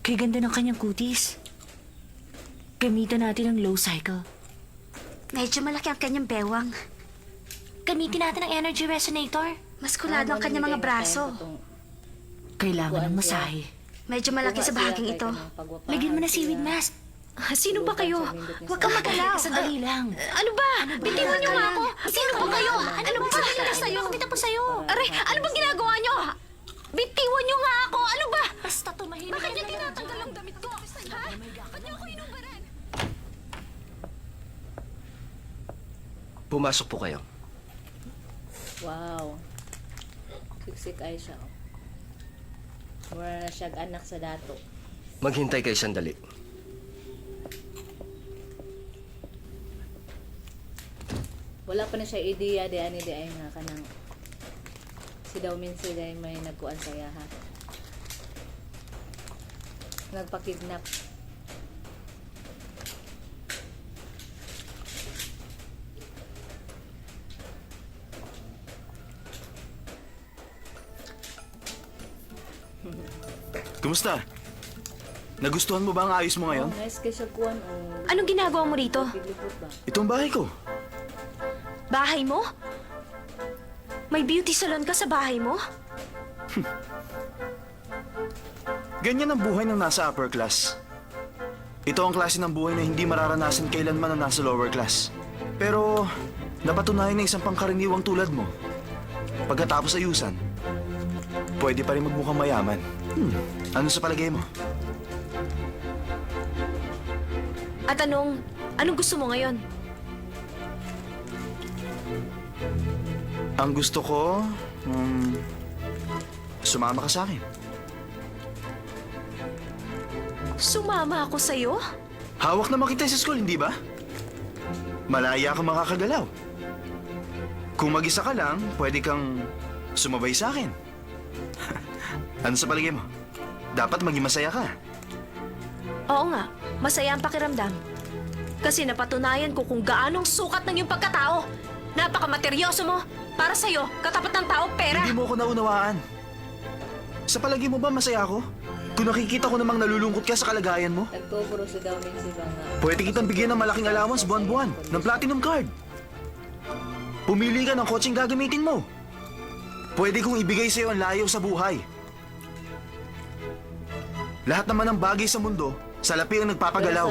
Kaya ganda ng kanyang kutis. Gamitan natin ang low cycle. Medyo malaki ang kanyang bewang. Gamitin natin ang energy resonator. Maskulado ang kanyang mga braso. Kailangan ng masahe. Medyo malaki sa bahaging ito. Lagyan mo na seaweed mask. Sino ba kayo? Huwag kang magalaw. Sandali lang. Ano ba? Bitiwan niyo nga ako. Sino ba kayo? Ano ba nangyari sa'yo? Kumita po sa'yo. Aray, ano bang ginagawa niyo? Bitiwan niyo nga ako. Ano ba? Basta tumahimik. Bakit niya tinatanggal ang damit ko? Ha? Ba't niyo ako inubaran? Pumasok po kayo. Wow. Siksik ay siya. Mura na siyang anak sa dato. Maghintay kayo sandali. Wala pa na siya ideya di ani di ay nga kanang si daw minsan ay may nagkuan saya ha. Nagpakidnap. Kumusta? Nagustuhan mo ba ang ayos mo ngayon? Oh, nice kay siya kuan o. Anong ginagawa mo rito? Pilipot ba? Itong bahay ko. Bahay mo? May beauty salon ka sa bahay mo? Ganyan ang buhay ng nasa upper class. Ito ang klase ng buhay na hindi mararanasan kailanman ng nasa lower class. Pero napatunayan ng isang pangkaraniwang tulad mo. Pagkatapos ayusan, pwede pa rin magmukhang mayaman. Ano sa palagay mo? At anong gusto mo ngayon? Ang gusto ko, sumama ka sa akin. Sumama ako sa'yo? Hawak naman kita sa school, hindi ba? Malaya ka makakagalaw. Kung mag-isa ka lang, pwede kang sumabay sa akin. Ano sa palagay mo? Dapat maging masaya ka. Oo nga, masaya ang pakiramdam. Kasi napatunayan ko kung gaanong sukat ng iyong pagkatao. Napaka-materyoso mo. Para sa'yo, katapat ng tao, pera. Hindi mo ako naunawaan. Sa palagay mo ba masaya ako? Kung nakikita ko namang nalulungkot ka sa kalagayan mo, Nagtupuro si daw minsan ba nga. pwede kitang bigyan ng malaking allowance buwan-buwan ng platinum card. Pumili ka ng kotseng gagamitin mo. Pwede kong ibigay sa'yo ang layo sa buhay. Lahat naman ng bagay sa mundo, salapi ang nagpapagalaw.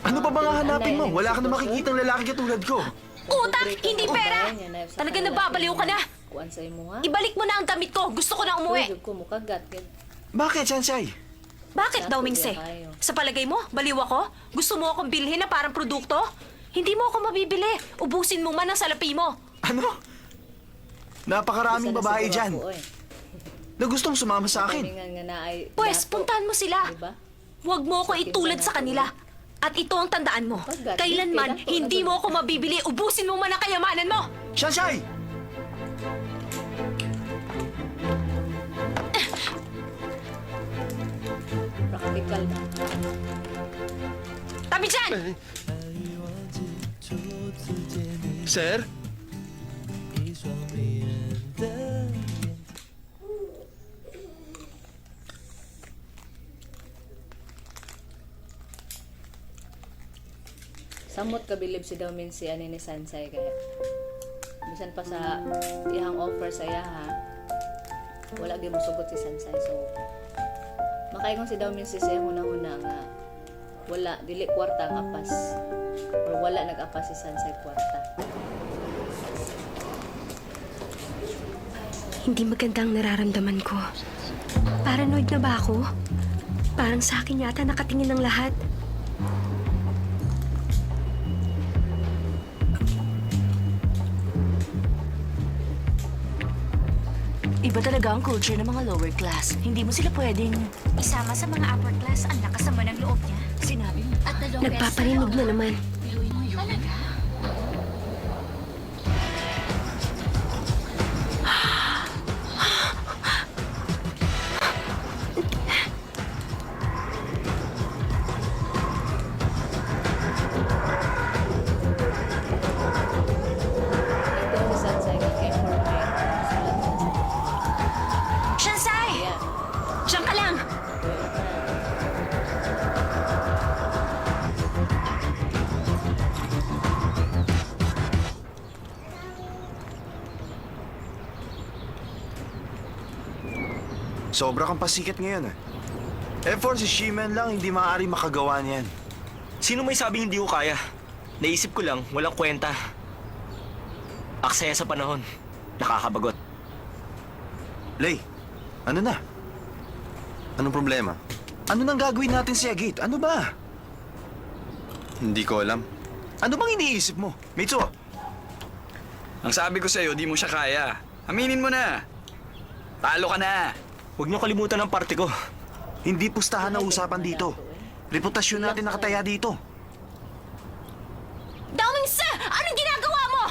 Ano pa bang hahanapin mo? Wala ka na makikitang lalaki katulad ko. Utak, hindi pera! Talaga nababaliw ka na! Kuan sa imo ha. Ibalik mo na ang damit ko. Gusto ko na umuwi. Pwede ko mo kagat. Bakit, Sansay? Bakit daw, Mingse? Sa palagay mo, baliw ako? Gusto mo akong bilhin na parang produkto? Hindi mo ako mabibili. Ubusin mo man ang salapi mo. Ano? Napakaraming babae dyan na gustong sumama sa akin. Pwes, puntahan mo sila. Diba? Huwag mo ako itulad sa kanila. At ito ang tandaan mo. Kailanman, hindi mo ako mabibili. Ubusin mo man ang kayamanan mo. Sansay! Practical ba? Tabi dyan! Sir? Samot kabilib si daw min si ani ni Sansay kaya. Bisan pa sa iyang offer sa iya ha. Wala gyud mosugot si Sansay so makaingon si daw min si siya huna-huna nga wala dili kwarta ang apas or wala nag-apas si Sansay kwarta. Hindi magandang nararamdaman ko. Paranoid na ba ako? Parang sa akin yata nakatingin ng lahat. Iba talaga ang culture ng mga lower class. Hindi mo sila pwedeng... Isama sa mga upper class ang lakas naman ng loob niya. Sinabi mo. At the lowest Nagpaparinig na naman. Biruin mo yun. Talaga? Ito si Sansay nga kay for me. Shansay! Yeah. Diyan ka lang! Sobra kang pasikat ngayon F4 si Shimen lang, hindi maaari makagawa niyan. Sino may sabing hindi ko kaya? Naisip ko lang, walang kwenta. Aksaya sa panahon. Nakakabagot. Lay, ano na? Anong problema? Ano nang gagawin natin si Agit? Ano ba? Hindi ko alam. Ano bang iniisip mo? Mitsu, Ang sabi ko sa'yo, di mo siya kaya. Aminin mo na. Talo ka na. Huwag niyo kalimutan ang parte ko. hindi pustahan ang usapan dito. Reputasyon natin nakataya dito. Daoming Se! Anong ginagawa mo?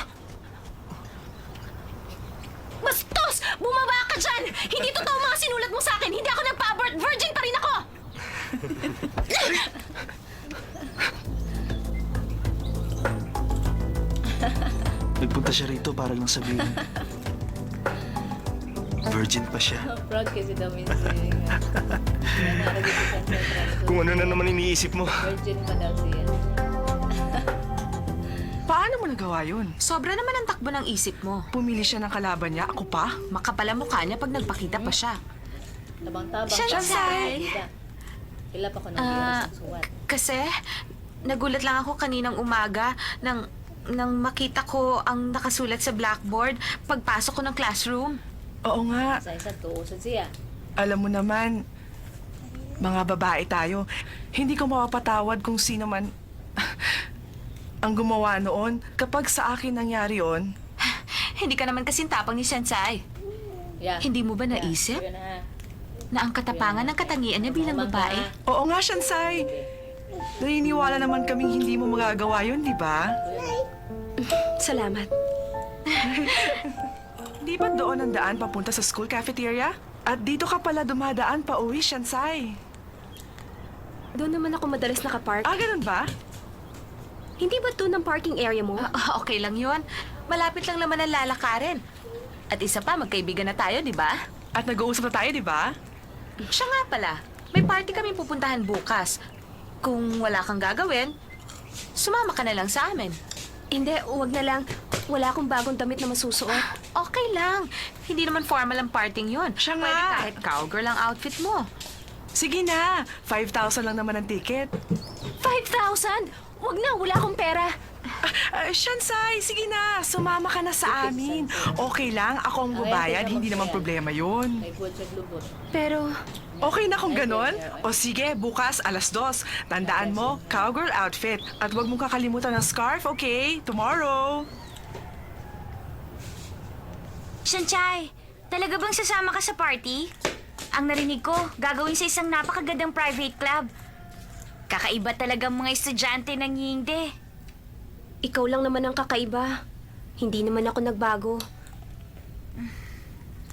Bastos! Bumaba ka dyan! Hindi totoo mga sinulat mo sa akin! Hindi ako nagpa-abort! Virgin pa rin ako! Nagpunta siya rito para lang sabihin. Virgin pa siya. Proud kasi daw minsan. Nanarag si Sensei Franco. Kung ano na naman iniisip mo. Virgin pa daw siya. Paano mo nagawa yun? Sobra naman ang takbo ng isip mo. Pumili siya ng kalaban niya, ako pa? Makapal ang mukha niya pag nagpakita pa siya. Tabang-tabang. Sensei! Kila pa ko ng Ah, suwat. Kasi, nagulat lang ako kaninang umaga nang makita ko ang nakasulat sa blackboard pagpasok ko ng classroom. Oo nga. Sa isa, tuusod siya. Alam mo naman, mga babae tayo, hindi ko mapapatawad kung sino man ang gumawa noon. Kapag sa akin nangyari yon, Hindi ka naman kasing tapang ni Sensei. Yeah. Hindi mo ba Yeah, naisip yun na. na ang katapangan ng katangian niya bilang babae? oo nga, Shansai. Naniniwala naman kaming hindi mo magagawa yun, di ba? Salamat. Di ba doon ang daan papunta sa school cafeteria? At dito ka pala dumadaan pa uwi, Shansai. Doon naman ako madalas nakapark. Ah, ganun ba? Hindi ba doon ang parking area mo? Okay lang yun. Malapit lang naman ang lalakarin. At isa pa, magkaibigan na tayo, di ba? At nag-uusap na tayo, di ba? Siya nga pala, may party kami pupuntahan bukas. Kung wala kang gagawin, sumama ka na lang sa amin. Hindi, wag na lang. Wala akong bagong damit na masusuot. Okay lang. Hindi naman formal ang parting yun. Siya Pwede nga. kahit cowgirl ang outfit mo. Sige na, 5,000 lang naman ang ticket. 5,000! Wag na, wala akong pera. Shansai, sige na, sumama ka na sa amin. Okay lang, ako ang babayad, hindi naman problema yun. May good siya lubot. Pero, Okay na kung ganon? O sige, bukas, 2:00. Tandaan mo, cowgirl outfit. At huwag mong kakalimutan ng scarf, okay? Tomorrow. Shansai, talaga bang sasama ka sa party? Ang narinig ko, gagawin sa isang napakagandang private club. Kakaiba talaga ang mga estudyante ng Yingde. ikaw lang naman ang kakaiba. Hindi naman ako nagbago.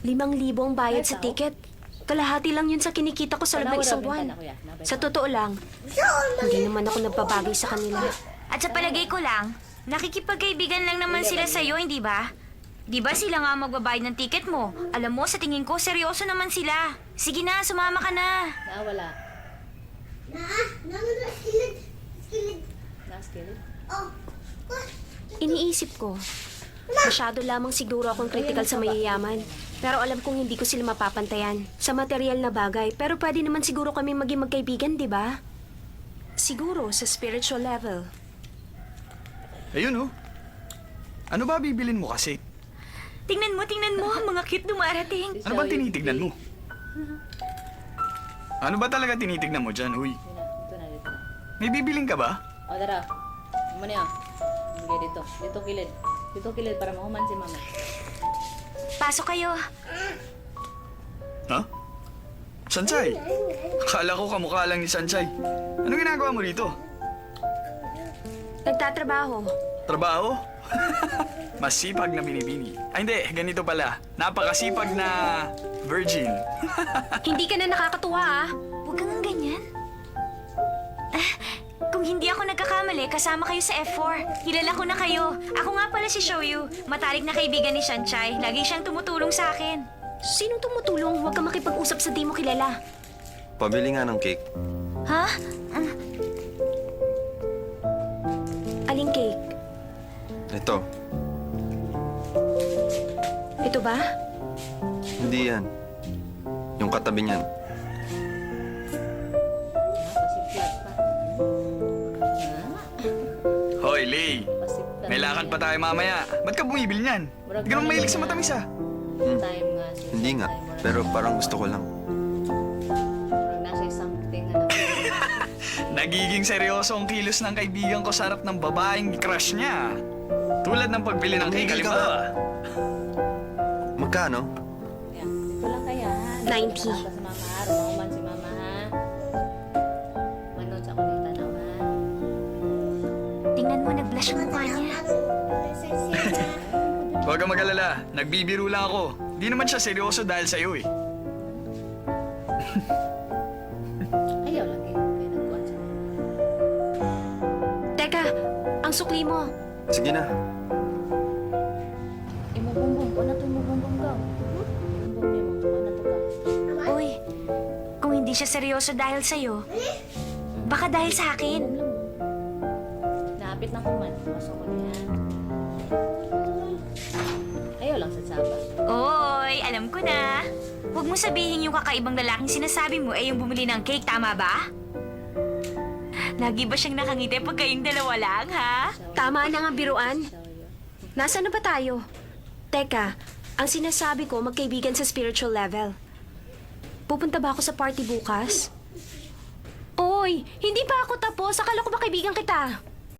5,000 ang bayad sa ticket. Kalahati lang yun sa kinikita ko sa loob ng isang buwan. Sa totoo lang, hindi naman ako nagpabagay sa kanila. At sa palagay ko lang, nakikipagkaibigan lang naman sila sa'yo, hindi ba? Di ba sila nga ang magbabayad ng ticket mo? Alam mo, sa tingin ko, seryoso naman sila. Sige na, sumama ka na. Nawala. Naskilid? Iniisip ko, masyado lamang siguro akong critical sa mayayaman. Pero alam kong hindi ko sila mapapantayan sa material na bagay. Pero pwede naman siguro kami maging magkaibigan, di ba? Siguro sa spiritual level. Ayun, oh. Ano ba bibilin mo kasi? Tingnan mo, mga cute dumarating. Ano bang tinitignan mo? Ano ba talaga tinitignan mo dyan, uy? Yun na, dito na, dito na. May bibiling ka ba? O, tara. Ano niya? Bigay dito. Dito kilid. Dito kilid para mahuman si mama. Pasok kayo. Ha? Sansay? Akala ko kamukha lang ni Sansay. Ano ginagawa mo dito? Nagtatrabaho. Trabaho? Masipag na binibini. Ay hindi, ganito pala. Napakasipag na virgin. Hindi ka na nakakatuwa, ah. Huwag kang ganyan. Kung hindi ako nagkakamali, kasama kayo sa F4. Kilala ko na kayo. Ako nga pala si Shoyu, matalik na kaibigan ni Shansai. Lagi siyang tumutulong sa akin. Sinong tumutulong? Huwag ka makipag-usap sa di mo kilala. Pabili nga ng cake. Ha? Aling cake? Ito, Ito ba? hindi yan. Yung katabi niyan. Pasiplat pa. Hoy, Lay. Pasiplat. May lakad pa tayo mamaya. Ba't ka bumibili niyan? Hindi ka naman mahilig sa matamis ah. Time nga si Hindi nga. Sansay, Pero parang gusto ko lang. murag nasa something na Nagiging seryoso ang kilos ng kaibigan ko sa harap ng babaeng crush niya. Tulad ng pagbili ng cake, Tumigil ka halimbawa. Magkano? Yeah, dito lang kaya ha. 90. Sa mama ha. Rumakuman si mama ha. Manood sa kulita na ha. Tingnan mo, nag-blush yung mukha niya. Huwag kang mag-alala. Nagbibiro lang ako. Di naman siya seryoso dahil sa'yo eh. Ayaw lang eh. Kaya nagkuhan siya. Teka, ang sukli mo. Sige na. Imubumbum ko na ito. Imubumbum ka. Imubumbum niya mo. Ano to ka? Uy, kung hindi siya seryoso dahil sa'yo, baka dahil sa akin. Naapit na kuman. Masok ko niya. Ayaw lang sa saba. Oy, alam ko na. Huwag mo sabihin yung kakaibang lalaking sinasabi mo ay yung bumili ng cake, tama ba? Lagi ba siyang nakangiti pag kayong dalawa lang, ha? Tama na nga biruan. Nasaan na ba tayo? Teka, ang sinasabi ko magkaibigan sa spiritual level. Pupunta ba ako sa party bukas? Oy, hindi pa ako tapos. Akala ko ba kaibigan kita?